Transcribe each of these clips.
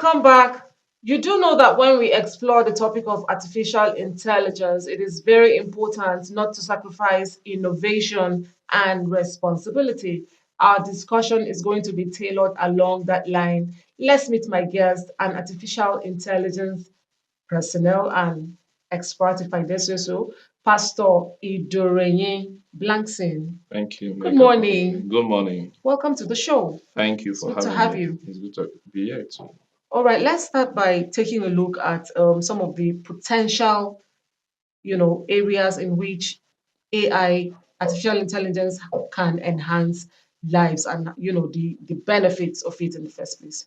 welcome back. You do know that when we explore the topic of artificial intelligence, it is very important not to sacrifice innovation and responsibility. Our discussion is going to be tailored along that line. Let's meet my guest, an artificial intelligence personnel and expert, if I dare say so, Pastor Idorenye Blankson. Thank you, Good Mega. morning. Good morning. Welcome to the show. Thank you It's for good to having have me. you. It's good to be here too. All right, let's start by taking a look at some of the potential, areas in which AI, artificial intelligence, can enhance lives and the benefits of it in the first place.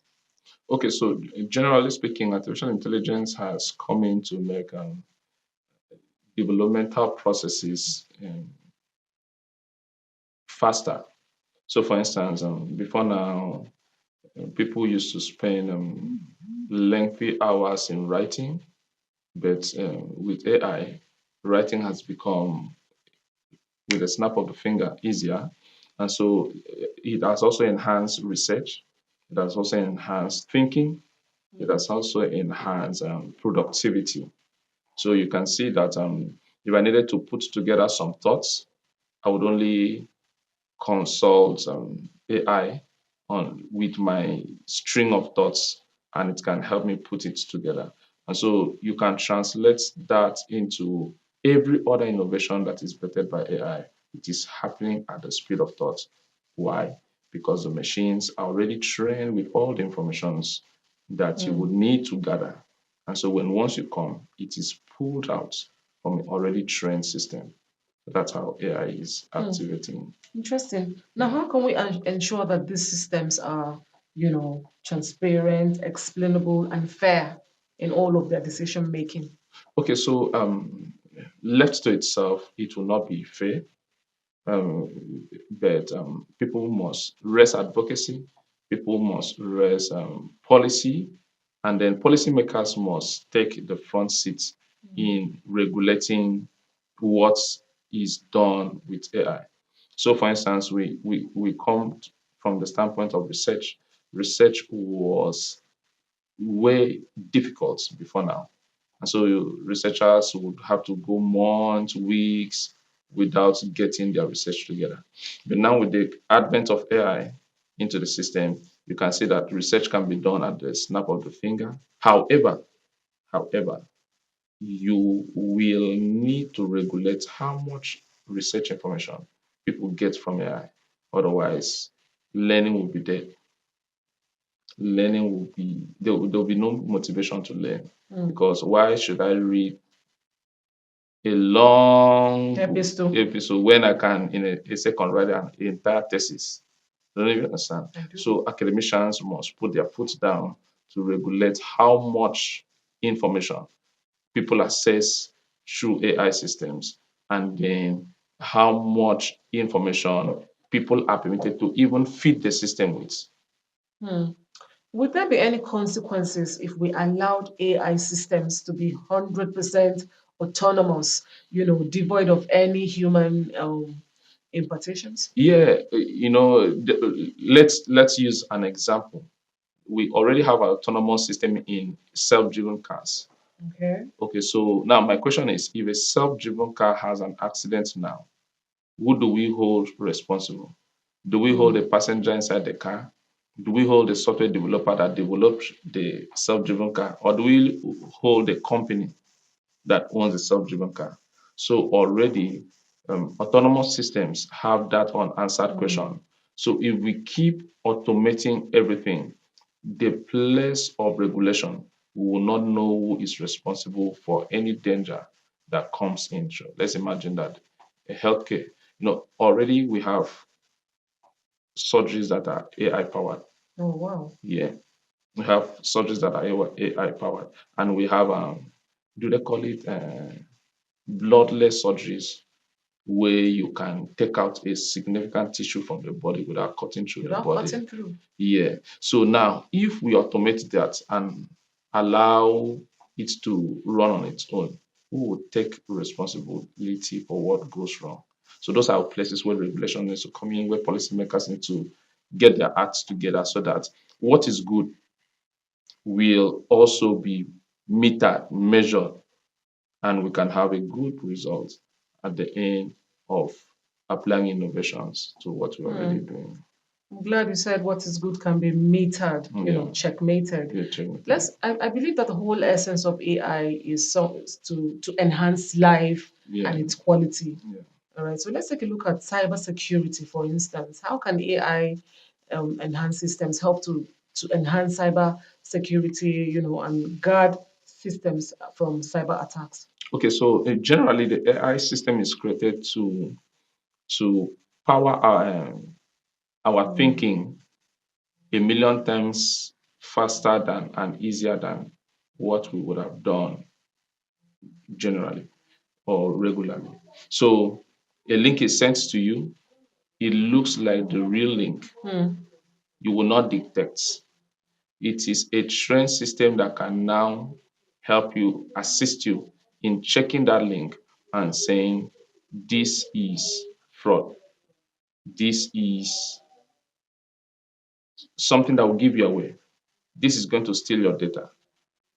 Okay, so generally speaking, artificial intelligence has come in to make developmental processes faster. So, for instance, before now, people used to spend lengthy hours in writing, but with AI, writing has become, with a snap of the finger, easier. And so it has also enhanced research. It has also enhanced thinking. It has also enhanced productivity. So you can see that if I needed to put together some thoughts, I would only consult AI on with my string of thoughts, and it can help me put it together. And so you can translate that into every other innovation that is vetted by AI. It is happening at the speed of thought. Why? Because the machines are already trained with all the informations that you would Mm, need to gather. And so when once you come, it is pulled out from an already trained system. That's how AI is mm, activating. interesting. Now, Yeah. how can we ensure that these systems are, transparent, explainable, and fair in all of their decision making? Okay, so left to itself, it will not be fair, but people must raise advocacy, people must raise policy, and then policymakers must take the front seat in regulating what is done with AI. So, for instance, we come from the standpoint of research. Research was way difficult before now. And so researchers would have to go months, weeks without getting their research together. But now with the advent of AI into the system, you can see that research can be done at the snap of the finger. However, you will need to regulate how much research information people get from AI. Otherwise, learning will be dead. Learning will be there will be no motivation to learn, Mm. because why should I read a long Epistle. episode when I can in a second write an entire thesis? I don't even understand. I do. So academicians must put their foot down to regulate how much information people access through AI systems, and then how much information people are permitted to even feed the system with. Hmm. Would there be any consequences if we allowed AI systems to be 100% autonomous, devoid of any human impartations? Yeah, let's use an example. We already have an autonomous system in self-driven cars. Okay. Okay, so now my question is, if a self-driven car has an accident now, who do we hold responsible? Do we hold the Hmm. passenger inside the car? Do we hold the software developer that developed the self-driven car? Or do we hold the company that owns the self-driven car? So already, autonomous systems have that unanswered Hmm. question. So if we keep automating everything, the place of regulation, we will not know who is responsible for any danger that comes in. So let's imagine that a healthcare, already we have surgeries that are AI powered. Oh, wow. Yeah, we have surgeries that are AI powered, and we have do they call it bloodless surgeries, where you can take out a significant tissue from the body without cutting through the Without body. cutting through. Yeah. So now, if we automate that and allow it to run on its own, who will take responsibility for what goes wrong? So those are places where regulation needs to come in, where policymakers need to get their acts together so that what is good will also be metered, measured, and we can have a good result at the end of applying innovations to what we're already doing. I'm glad you said what is good can be metered, Yeah, checkmated. yeah, check. I believe that the whole essence of AI is to enhance life Yeah, and its quality. yeah. All right, so let's take a look at cybersecurity, for instance. How can AI enhanced systems help to enhance cyber security, and guard systems from cyber attacks? Okay, so generally the AI system is created to power our thinking a million times faster than and easier than what we would have done generally or regularly. So a link is sent to you, it looks like the real link. You will not detect. It is a trained system that can now help you, assist you in checking that link and saying, this is fraud. This is something that will give you away. This is going to steal your data.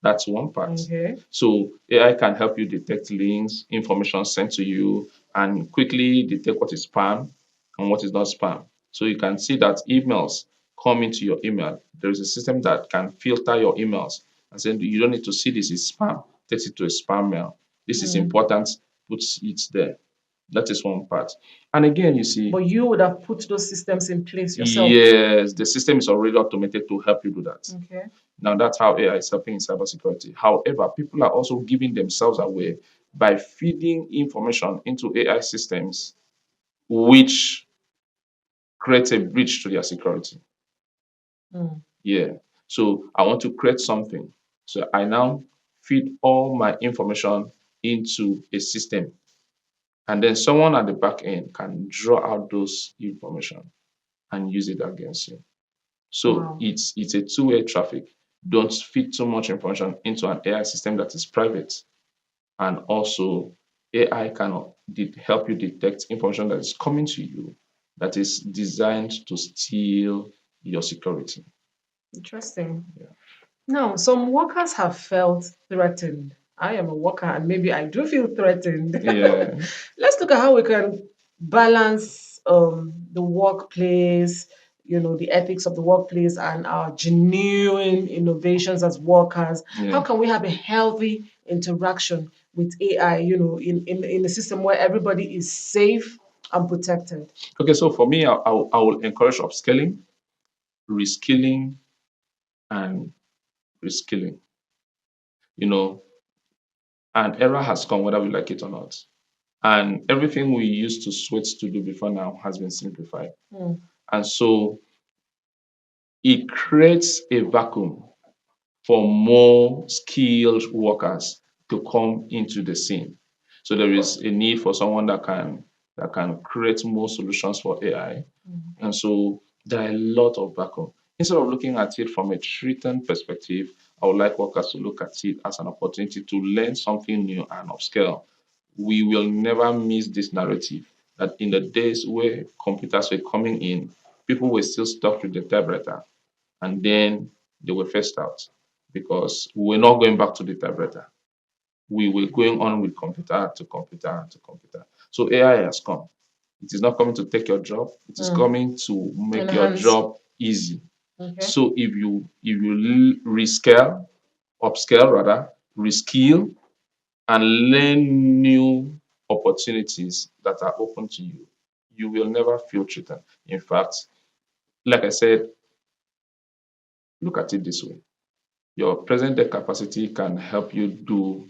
That's one part. Okay. So AI can help you detect links, information sent to you, and quickly detect what is spam and what is not spam. So you can see that emails come into your email. There is a system that can filter your emails and say you don't need to see this is spam. Takes it to a spam mail. This is important. Puts it there. That is one part. And again, you see, But you would have put those systems in place yourself. yes, the system is already automated to help you do that. Okay. Now that's how AI is helping in cybersecurity. However, people are also giving themselves away by feeding information into AI systems, which creates a breach to their security. Yeah. So I want to create something. So I now feed all my information into a system. And then someone at the back end can draw out those information and use it against you. So Wow. it's a two-way traffic. Don't feed too much information into an AI system that is private. And also, AI can help you detect information that is coming to you that is designed to steal your security. Interesting. Yeah. Now, some workers have felt threatened. I am a worker and maybe I do feel threatened. Yeah. Let's look at how we can balance the workplace, the ethics of the workplace and our genuine innovations as workers. How Yeah. can we have a healthy interaction with AI, in a system where everybody is safe and protected? Okay, so for me, I will encourage upskilling, reskilling, and reskilling. You know, an era has come, whether we like it or not. And everything we used to sweat to do before now has been simplified. And so it creates a vacuum for more skilled workers to come into the scene. So there is a need for someone that can create more solutions for AI. And so there are a lot of vacuum. Instead of looking at it from a threatened perspective, I would like workers to look at it as an opportunity to learn something new and upscale. We will never miss this narrative that in the days where computers were coming in, people were still stuck with the typewriter and then they were phased out because we're not going back to the typewriter. We were going on with computer to computer to computer. So AI has come. It is not coming to take your job. It is coming to make your Enhance. job easy. Okay. So if you rescale, upscale rather, reskill, and learn new opportunities that are open to you, you will never feel threatened. In fact, like I said, look at it this way. Your present day capacity can help you do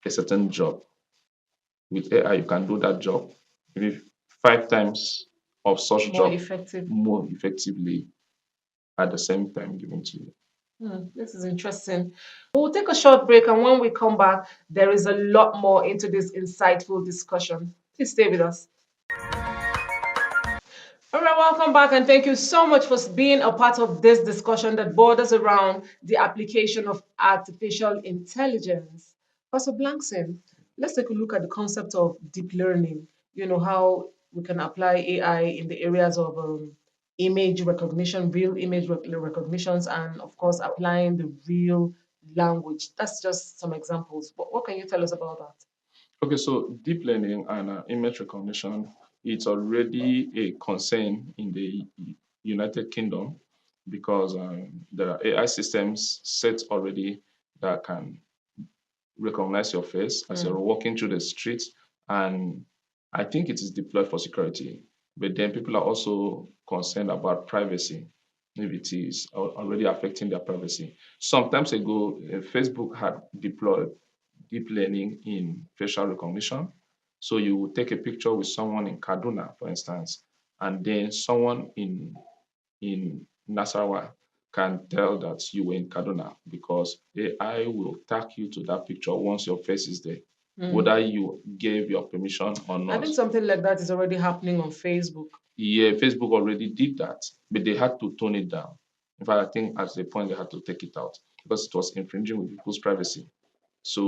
a certain job. With AI, you can do that job maybe 5 times of such More job effective. more effectively at the same time given to you. This is interesting. We'll take a short break, and when we come back, there is a lot more into this insightful discussion. Please stay with us. All right, welcome back, and thank you so much for being a part of this discussion that borders around the application of artificial intelligence. Pastor Blankson, let's take a look at the concept of deep learning. How we can apply AI in the areas of image recognition, real image recognitions, and of course, applying the real language. That's just some examples. What can you tell us about that? Okay, so deep learning and image recognition, it's already a concern in the United Kingdom because there are AI systems set already that can recognize your face as you're Mm. walking through the streets. And I think it is deployed for security. But then people are also concerned about privacy, if it is already affecting their privacy. Sometimes ago, Facebook had deployed deep learning in facial recognition. So you would take a picture with someone in Kaduna, for instance, and then someone in Nasarawa can tell that you were in Kaduna because AI will tag you to that picture once your face is there, Mm. whether you gave your permission or I not. think something like that is already happening on Facebook. Yeah, Facebook already did that, but they had to tone it down. In fact, I think at the point they had to take it out because it was infringing with people's privacy. So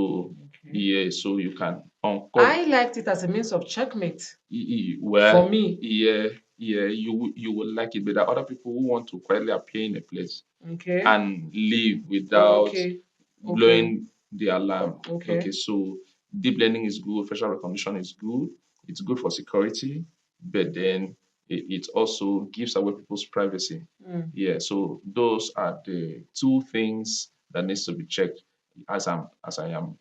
Okay. yeah, so you can uncover. I liked it as a means of checkmate for Well, me. yeah, yeah, you will like it, but there are other people who want to quietly appear in a place Okay. and leave without Okay. Okay. blowing the alarm. Okay, Okay. so deep learning is good, facial recognition is good, it's good for security, but then it also gives away people's privacy. Mm. Yeah, so those are the two things that needs to be checked as I am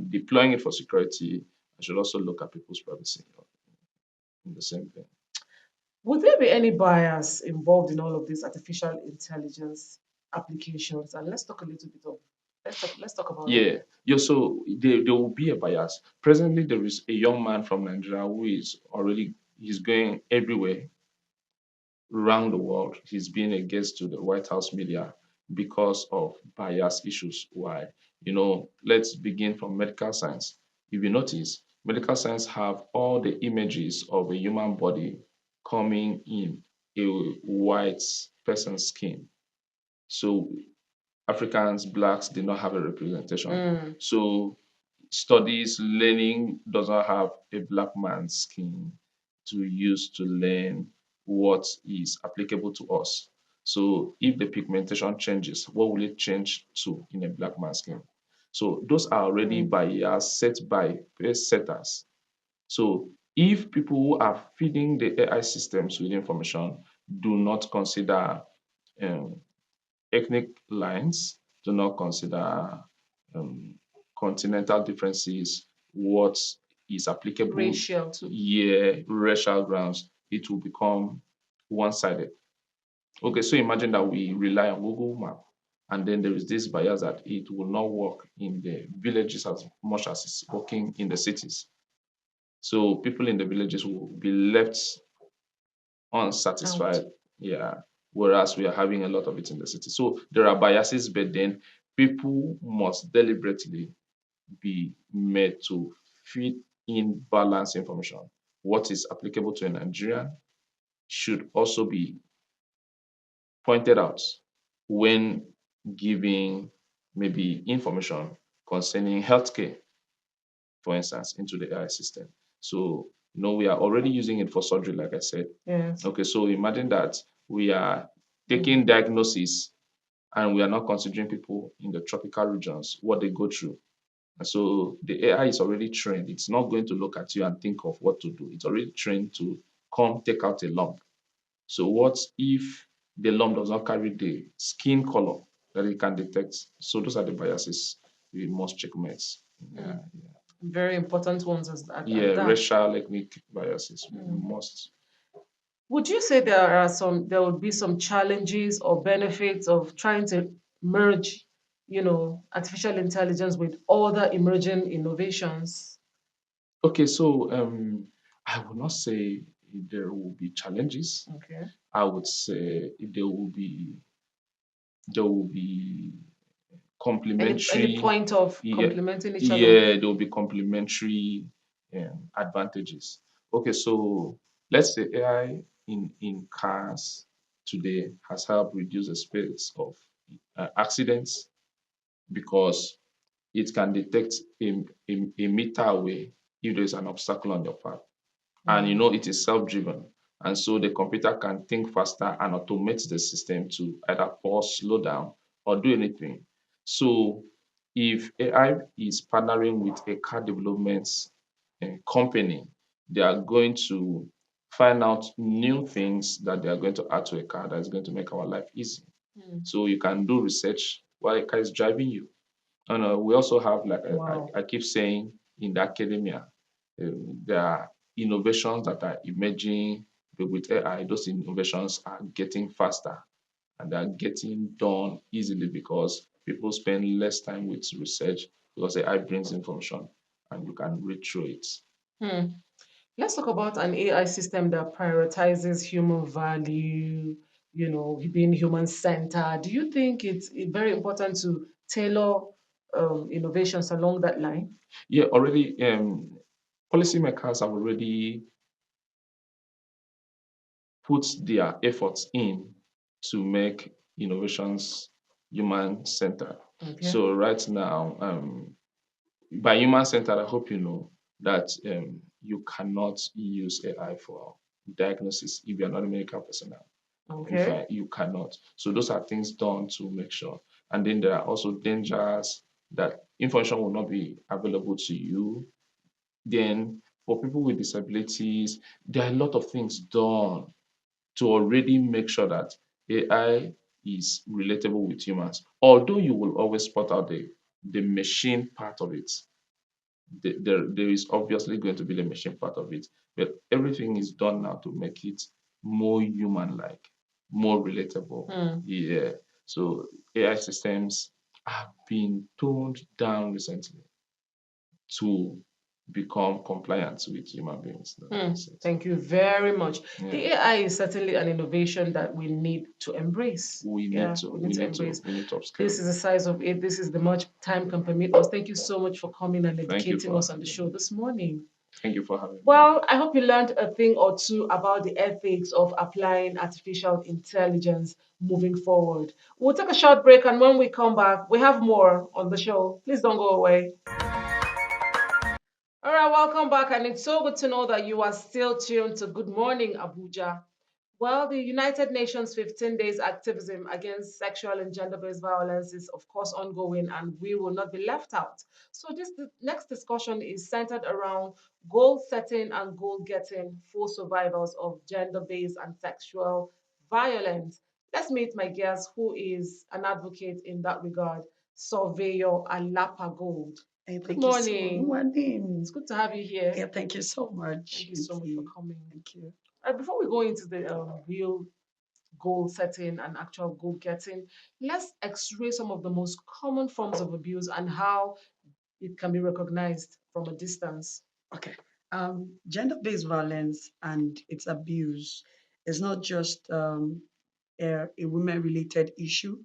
deploying it for security. I should also look at people's privacy in the same thing. Would there be any bias involved in all of these artificial intelligence applications? And let's talk a little bit of let's talk about that. Yeah, yeah. So there will be a bias. Presently, there is a young man from Nigeria who is already he's going everywhere around the world. He's been a guest to the White House media because of bias issues. Why? Let's begin from medical science. If you notice, medical science have all the images of a human body coming in a white person's skin. So Africans, blacks did not have a representation. Mm. So studies, learning does not have a black man's skin to use to learn what is applicable to us. So if the pigmentation changes, what will it change to in a black man's skin? So those are already Mm. bias set by base setters. So if people who are feeding the AI systems with information do not consider um, ethnic lines, do not consider um, continental differences, what is applicable Racial too. here, racial grounds, it will become one sided. Okay, so imagine that we rely on Google Map and then there is this bias that it will not work in the villages as much as it's working in the cities. So people in the villages will be left Out. unsatisfied. Yeah. Whereas we are having a lot of it in the city. So there are biases, but then people must deliberately be made to fit in balanced information. What is applicable to a Nigerian should also be pointed out when giving maybe information concerning healthcare, for instance, into the AI system. So, we are already using it for surgery, like I said. Yes. Okay, so imagine that we are Mm. taking diagnosis and we are not considering people in the tropical regions, what they go through. And so the AI is already trained. It's not going to look at you and think of what to do. It's already trained to come take out a lump. So what if the lump does not carry the skin color that it can detect? So those are the biases we must checkmate. Mm. Yeah, yeah. Very important ones at Yeah, that. racial ethnic biases we Mm. must. Would you say there would be some challenges or benefits of trying to merge, artificial intelligence with other emerging innovations? Okay, so I would not say there will be challenges. Okay. I would say there will be Any complementary. point of Yeah, complementing each other? yeah, there will be complementary advantages. Okay, so let's say AI in cars today has helped reduce the space of accidents because it can detect a meter away if there's an obstacle on your path, and Mm. it is self-driven, And so the computer can think faster and automate the system to either pause, slow down, or do anything. So if AI is partnering with a car development company, they are going to find out new things that they are going to add to a car that is going to make our life easy. Hmm. So you can do research while a car is driving you. And we also have, like Wow. I keep saying, in the academia, there are innovations that are emerging with AI. Those innovations are getting faster and they are getting done easily because people spend less time with research because AI brings information and you can read through it. Hmm. Let's talk about an AI system that prioritizes human value, being human centered. Do you think it's very important to tailor innovations along that line? Yeah, already policymakers have already put their efforts in to make innovations human centered. Okay. So right now, by human centered, I hope you know that you cannot use AI for diagnosis if you're not a medical personnel. If Okay. I, you cannot. So those are things done to make sure. And then there are also dangers that information will not be available to you. Then for people with disabilities, there are a lot of things done to already make sure that AI is relatable with humans. Although you will always spot out the machine part of it, there is obviously going to be the machine part of it, but everything is done now to make it more human-like, more relatable. Hmm. Yeah. So AI systems have been toned down recently to become compliant with human beings. Hmm. That's it. Thank you very much. Yeah. The AI is certainly an innovation that we need to embrace. We need Yeah, to, we need we to need to, embrace. we need to upscale This is it. the size of it. This is the much time can permit us. Thank you so much for coming and Thank you educating for us on the having show me. this morning. Thank you for having me. Well, I hope you learned a thing or two about the ethics of applying artificial intelligence moving forward. We'll take a short break, and when we come back, we have more on the show. Please don't go away. All right, welcome back. And it's so good to know that you are still tuned to Good Morning Abuja. Well, the United Nations 15 days activism against sexual and gender based violence is, of course, ongoing, and we will not be left out. So, the next discussion is centered around goal setting and goal getting for survivors of gender based and sexual violence. Let's meet my guest, who is an advocate in that regard, Surveyor Alapa Gold. Hey, Good thank you so morning. much. It's good to have you here. Yeah, thank you so much. Thank you so much for Auntie. coming. Thank you. Before we go into the real goal setting and actual goal getting, let's x-ray some of the most common forms of abuse and how it can be recognized from a distance. Okay. Gender-based violence and its abuse is not just a women-related issue,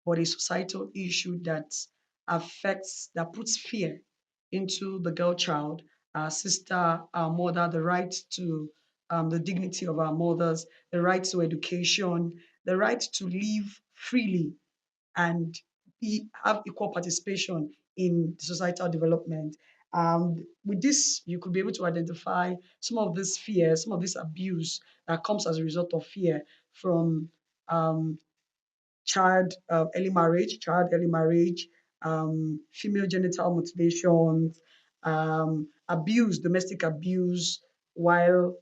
but a societal issue that that puts fear into the girl child, our sister, our mother, the right to the dignity of our mothers, the right to education, the right to live freely and have equal participation in societal development. With this, you could be able to identify some of this fear, some of this abuse that comes as a result of fear from um, child early marriage, female genital mutilations, abuse, domestic abuse, while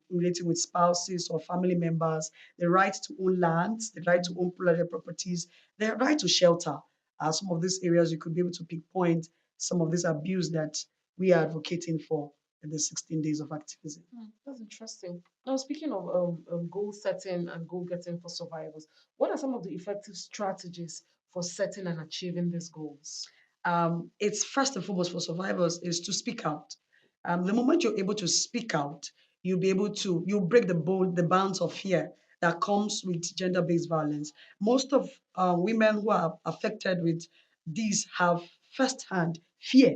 relating with spouses or family members, the right to own lands, the right to own private properties, the right to shelter. Some of these areas you could be able to pinpoint some of this abuse that we are advocating for in the 16 days of activism. That's interesting. Now, speaking of goal setting and goal getting for survivors, what are some of the effective strategies for setting and achieving these goals? It's first and foremost for survivors is to speak out. The moment you're able to speak out, you'll break the bounds of fear that comes with gender-based violence. Most of women who are affected with these have first-hand fear,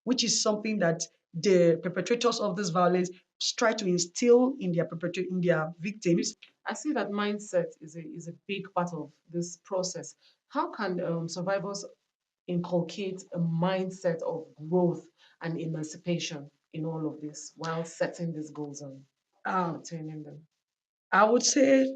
which is something that the perpetrators of this violence try to instill in in their victims. I see that mindset is a big part of this process. How can survivors inculcate a mindset of growth and emancipation in all of this while setting these goals and Um, attaining them? I would say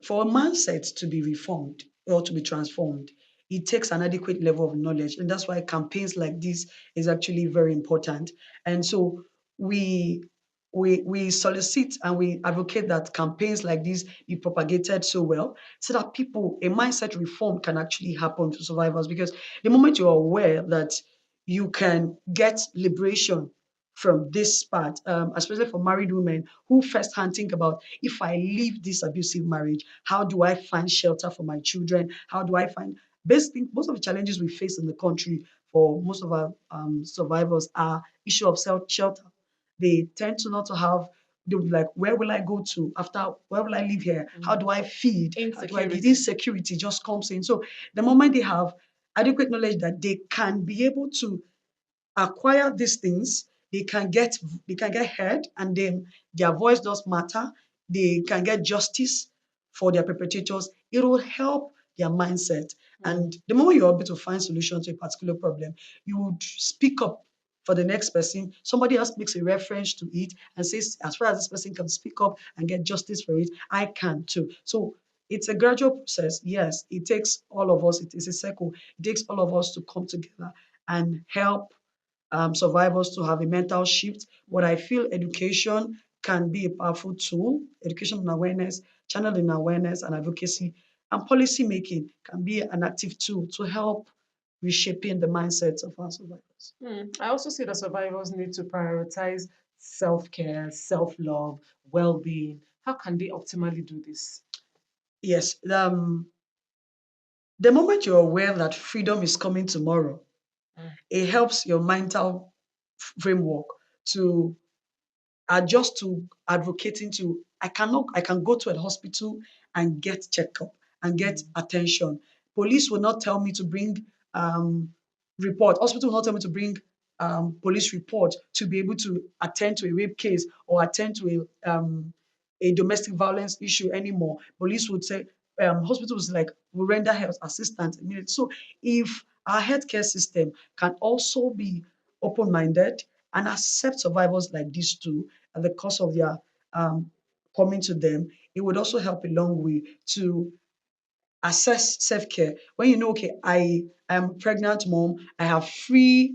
for a mindset to be reformed or to be transformed, it takes an adequate level of knowledge. And that's why campaigns like this is actually very important. And so we we solicit and we advocate that campaigns like this be propagated so well so that people a mindset reform can actually happen to survivors because the moment you're aware that you can get liberation from this part, especially for married women who firsthand think about if I leave this abusive marriage, how do I find shelter for my children? How do I find basically most of the challenges we face in the country for most of our survivors are issue of self shelter. They tend to not to have they'll be like, where will I go to after where will I live here? How do I feed? How do I the Insecurity. insecurity just comes in. So the moment they have adequate knowledge that they can be able to acquire these things, they can get heard, and then their voice does matter. They can get justice for their perpetrators. It will help their mindset. Mm. And the moment you're able to find solution to a particular problem, you would speak up for the next person. Somebody else makes a reference to it and says, as far as this person can speak up and get justice for it, I can too. So it's a gradual process. Yes, it takes all of us, it is a circle. It takes all of us to come together and help survivors to have a mental shift. But I feel education can be a powerful tool. Education and awareness, channeling awareness and advocacy, and policy making can be an active tool to help reshaping the mindsets of our survivors. I also see that survivors need to prioritize self care, self love, well being. How can they optimally do this? Yes, the moment you're aware that freedom is coming tomorrow, Mm. it helps your mental framework to adjust to advocating to I can go to a hospital and get checkup and get attention. Police will not tell me to bring report. Hospital will not tell me to bring police report to be able to attend to a rape case or attend to a domestic violence issue anymore. Police would say hospitals like will render health assistance immediately. So if our healthcare system can also be open-minded and accept survivors like these two at the cost of their um, coming to them, it would also help a long way to assess self-care. When you know, okay, I am a pregnant mom, I have free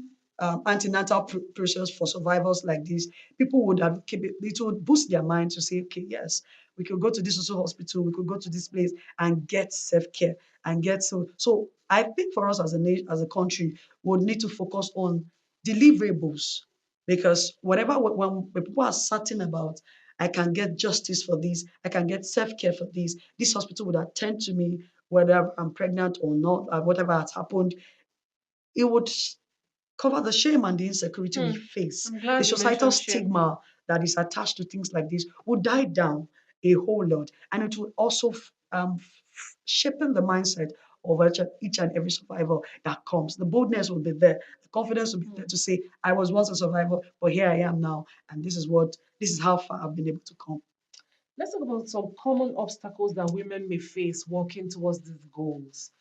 antenatal process for survivors like this, people would advocate it would boost their mind to say, okay, yes, we could go to this also hospital, we could go to this place and get self-care and get so I think for us as a nation, as a country, we would need to focus on deliverables because whatever when people are certain about I can get justice for this, I can get self-care for this hospital would attend to me whether I'm pregnant or not, whatever has happened, it would cover the shame and the insecurity we Hmm. face. I'm The glad you societal mentioned shame. stigma that is attached to things like this would die down a whole lot, and it would also shaping the mindset of each and every survivor that comes. The boldness will be there, the confidence will be there to say, "I was once a survivor, but here I am now, and this is how far I've been able to come." Let's talk about some common obstacles that women may face working towards these goals,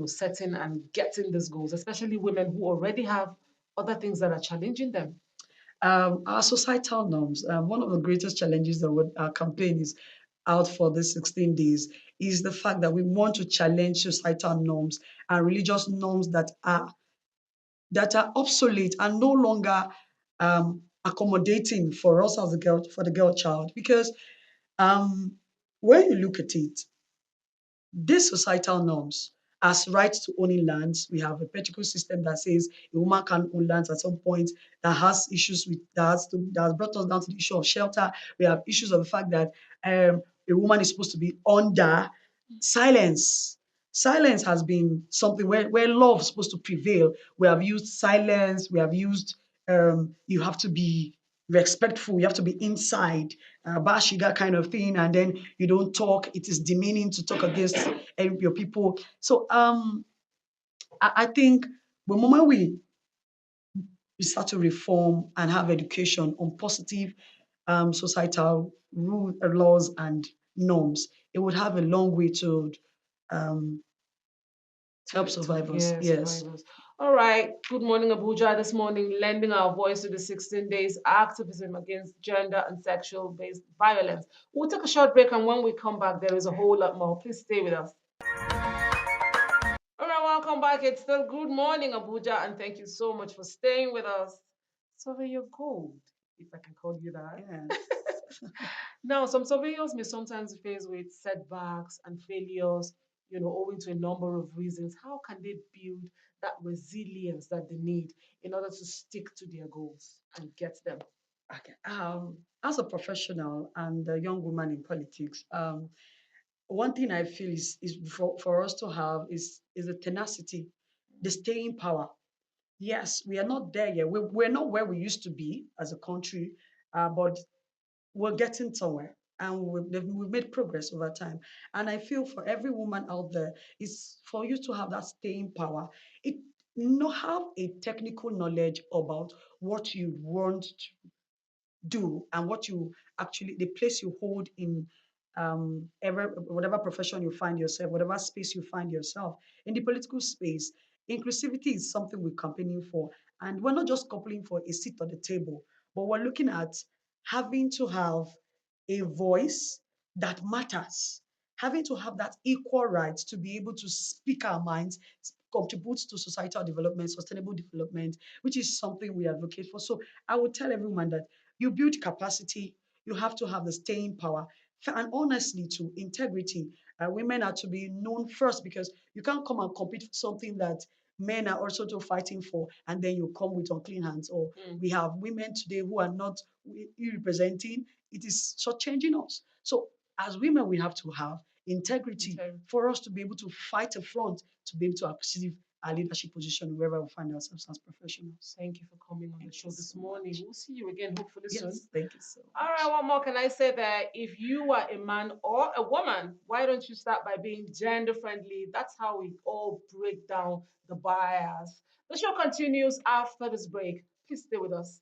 setting and getting these goals, especially women who already have other things that are challenging them. Our societal norms. One of the greatest challenges that our campaign is out for this 16 days is the fact that we want to challenge societal norms and religious norms that are obsolete and no longer accommodating for us as a girl for the girl child. Because um, when you look at it, these societal norms, as rights to owning lands, we have a political system that says a woman can own lands at some point that has issues with that has brought us down to the issue of shelter. We have issues of the fact that a woman is supposed to be under silence. Silence has been something where love is supposed to prevail. We have used silence, we have used you have to be respectful, you have to be inside, bashiga kind of thing, and then you don't talk. It is demeaning to talk against your people. So I think the moment we start to reform and have education on positive societal rules, laws, and norms, it would have a long way to um, Help to survivors. yeah, Yes. survivors. All right. Good morning, Abuja. This morning, lending our voice to the 16 days activism against gender and sexual based violence. We'll take a short break, and when we come back, there is a whole lot more. Please stay with us. All right, welcome back. It's still good morning, Abuja, and thank you so much for staying with us. Surveyor Gold, if I can call you that. Yes. Now, some surveyors may sometimes face with setbacks and failures, owing to a number of reasons. How can they build that resilience that they need in order to stick to their goals and get them? Okay. As a professional and a young woman in politics, one thing I feel is for us to have is the tenacity, the staying power. Yes, we are not there yet. We're not where we used to be as a country, but we're getting somewhere, and we've made progress over time. And I feel for every woman out there, is for you to have that staying power. It not have a technical knowledge about what you want do and what you actually the place you hold in whatever profession you find yourself, whatever space you find yourself in the political space. Inclusivity is something we're campaigning for, and we're not just campaigning for a seat at the table, but we're looking at having to have a voice that matters, having to have that equal right to be able to speak our minds, contribute to societal development, sustainable development, which is something we advocate for. So I would tell everyone that you build capacity, you have to have the staying power. And honestly, to integrity, women are to be known first, because you can't come and compete for something that men are also to fighting for, and then you come with unclean hands. Or Mm, we have women today who are not representing. It is shortchanging us. So as women, we have to have integrity integrity. for us to be able to fight a front, to be able to achieve our leadership position wherever we find ourselves as professionals. Thank you for coming on the Thank you show this so morning. much. We'll see you again hopefully soon. Yes, thank you so All right, much. what more can I say there? If you are a man or a woman, why don't you start by being gender friendly? That's how we all break down the bias. The show continues after this break. Please stay with us.